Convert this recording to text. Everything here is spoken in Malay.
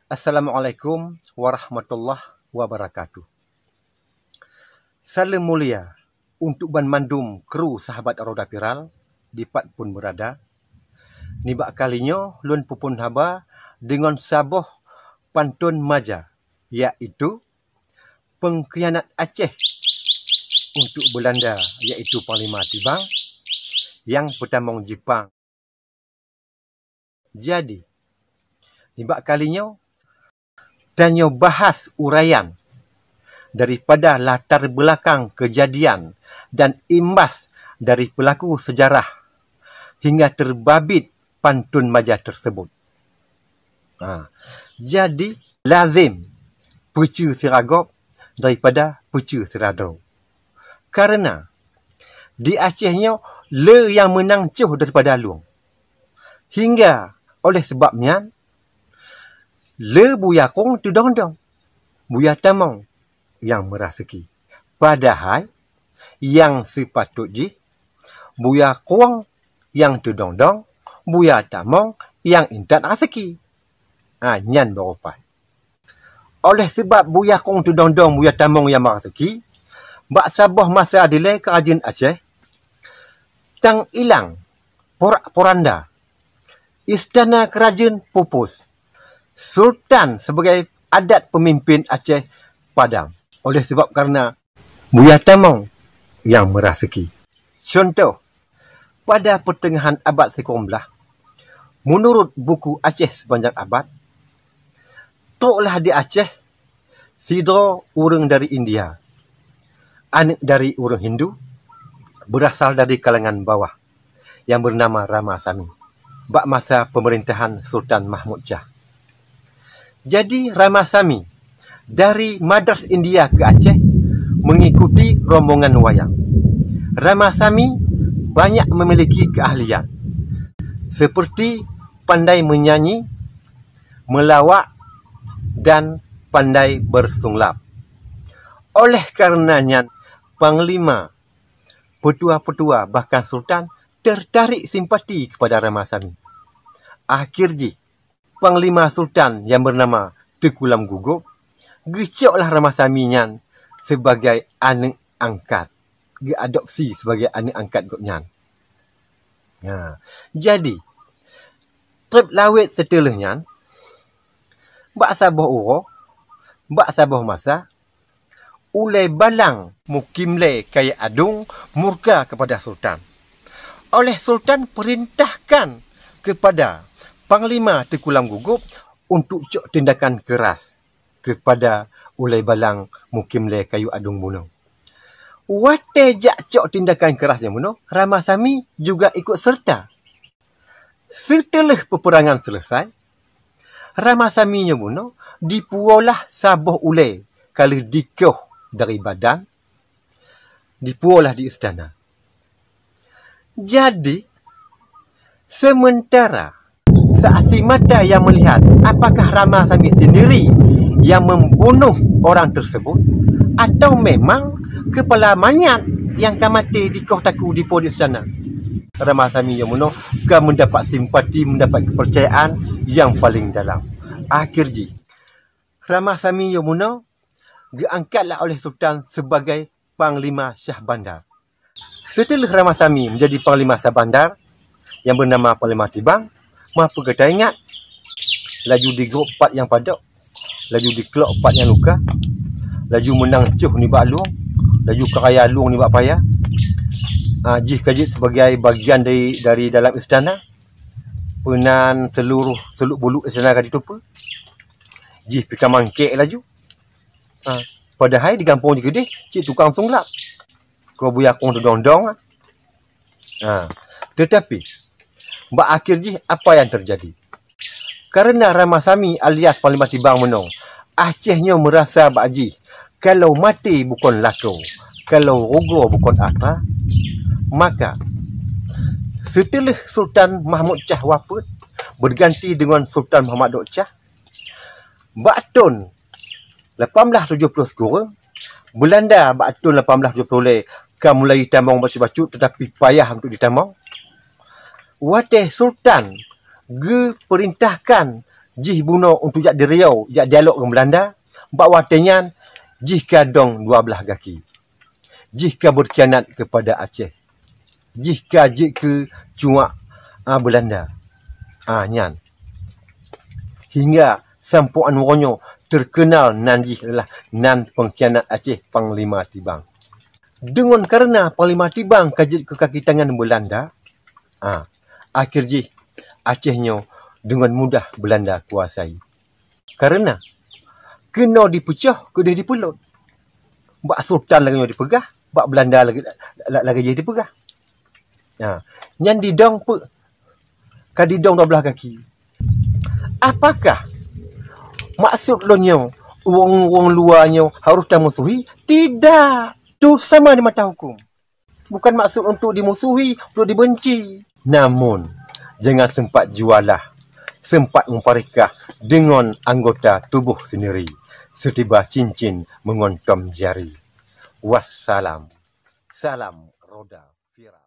Assalamualaikum warahmatullahi wabarakatuh. Salam mulia untuk ban mandum kru sahabat Roda Viral di pat pun berada. Nibak kalinya lun pupun haba dengan saboh pantun maja, iaitu pengkhianat Aceh untuk Belanda, iaitu Panglima Tibang yang bertambang Jepang. Jadi, nibak kalinya tanya bahas uraian daripada latar belakang kejadian dan imbas dari pelaku sejarah hingga terbabit pantun maja tersebut. Jadi, lazim peci siragop daripada peci siradau. Karena di Acehnya, le yang menang cuh daripada luang. Hingga oleh sebabnya, le buya kong tu dong-dong, buya tamong yang merasaki. Padahal yang sepatutnya buya kong yang tu dong-dong, buya tamong yang intat rasaki. Nyan berupai. Oleh sebab buya kong tu dong-dong, buya tamong yang merasaki, bak sabah masa adilai kerajaan Aceh, tang ilang porak-poranda, istana kerajaan pupus, Sultan sebagai adat pemimpin Aceh padam. Oleh sebab karena buya tamong yang merasaki. Contoh, pada pertengahan abad ke-19, menurut buku Aceh sepanjang abad, toklah di Aceh, sidra orang dari India, anak dari orang Hindu, berasal dari kalangan bawah, yang bernama Ramasami, bak masa pemerintahan Sultan Mahmud Shah. Jadi Ramasami dari Madras India ke Aceh mengikuti rombongan wayang. Ramasami banyak memiliki keahlian seperti pandai menyanyi, melawak dan pandai bersunglap. Oleh karenanya Panglima, petua-petua bahkan Sultan tertarik simpati kepada Ramasami. Akhirnya Panglima Sultan yang bernama Tengku Lam Gugup gecoklah Ramasami nyan sebagai anak angkat, diadopsi sebagai anak angkat gopnyan. Jadi trip lawet setelahnya, bak sabah uro, bak sabah masa, ulai balang mukimle kaya adung murka kepada Sultan. Oleh Sultan perintahkan kepada Panglima Tengku Lam Gugup untuk cok tindakan keras kepada ulai balang mukimle kayu adung bunuh. Wate jak cok tindakan kerasnya bunuh, Ramasami juga ikut serta. Setelah peperangan selesai, Ramasaminya bunuh dipuolah sabah ulai kalau dikoh dari badan, dipuolah di istana. Jadi, sementara saksi mata yang melihat apakah Ramasami sendiri yang membunuh orang tersebut atau memang kepala mayat yang kamati di koh taku di podi istana. Ramasami yang bunuh kan mendapat simpati, mendapat kepercayaan yang paling dalam. Akhirnya Ramasami yang bunuh diangkatlah oleh Sultan sebagai Panglima Shah Bandar. Setelah Ramasami menjadi Panglima Shah Bandar yang bernama Panglima Tibang, apa kita ingat, laju di grup 4 yang padak, laju di kelok 4 yang luka, laju menang cuh ni bak luang, laju keraya luang ni bak payah. Jih kajit sebagai bagian dari dalam istana, penan seluruh seluk buluk istana kadi tupa. Jih pika mangkek laju. Padahal di kampung juga deh, cik tukang sunglap. Kau buya kong tu dong-dong. Tetapi bak akhirnya apa yang terjadi? Karena Ramasami alias Panglima Tibang menang, Acehnya merasa bakji, kalau mati bukan lakau, kalau rogo bukan ata, maka setelah Sultan Mahmud Shah wafat, berganti dengan Sultan Muhammad Dok Shah, bak tahun 1870 sekurang, Belanda bak tahun 1870 kan mulai tambang bacu-bacu tetapi payah untuk ditambang. Wateh Sultan perintahkan jih bunuh untuk jak di Riau, jak dialog dengan Belanda, bak watenyan jih kadong 12 kaki. Jika berkhianat kepada Aceh, jika ke cuak Belanda, nyan hingga Sampuan Wonyo terkenal nan jih adalah nan pengkhianat Aceh Panglima Tibang. Dengan karena Panglima Tibang kajit ke kaki tangan Belanda, akhir jih Acehnya dengan mudah Belanda kuasai. Karena kena dipecah, kena dipelut. Bak Sultan lagi dipegah, bak Belanda lagi jadi dipegah. Nyan didong pe kadidong 12 kaki. Apakah maksud lonyo wong luarnya harus dimusuhi? Tidak. Itu sama di mata hukum. Bukan maksud untuk dimusuhi, untuk dibenci. Namun jangan sempat jualah, sempat memparikah dengan anggota tubuh sendiri. Setiba cincin mengontom jari. Wassalam. Salam roda viral.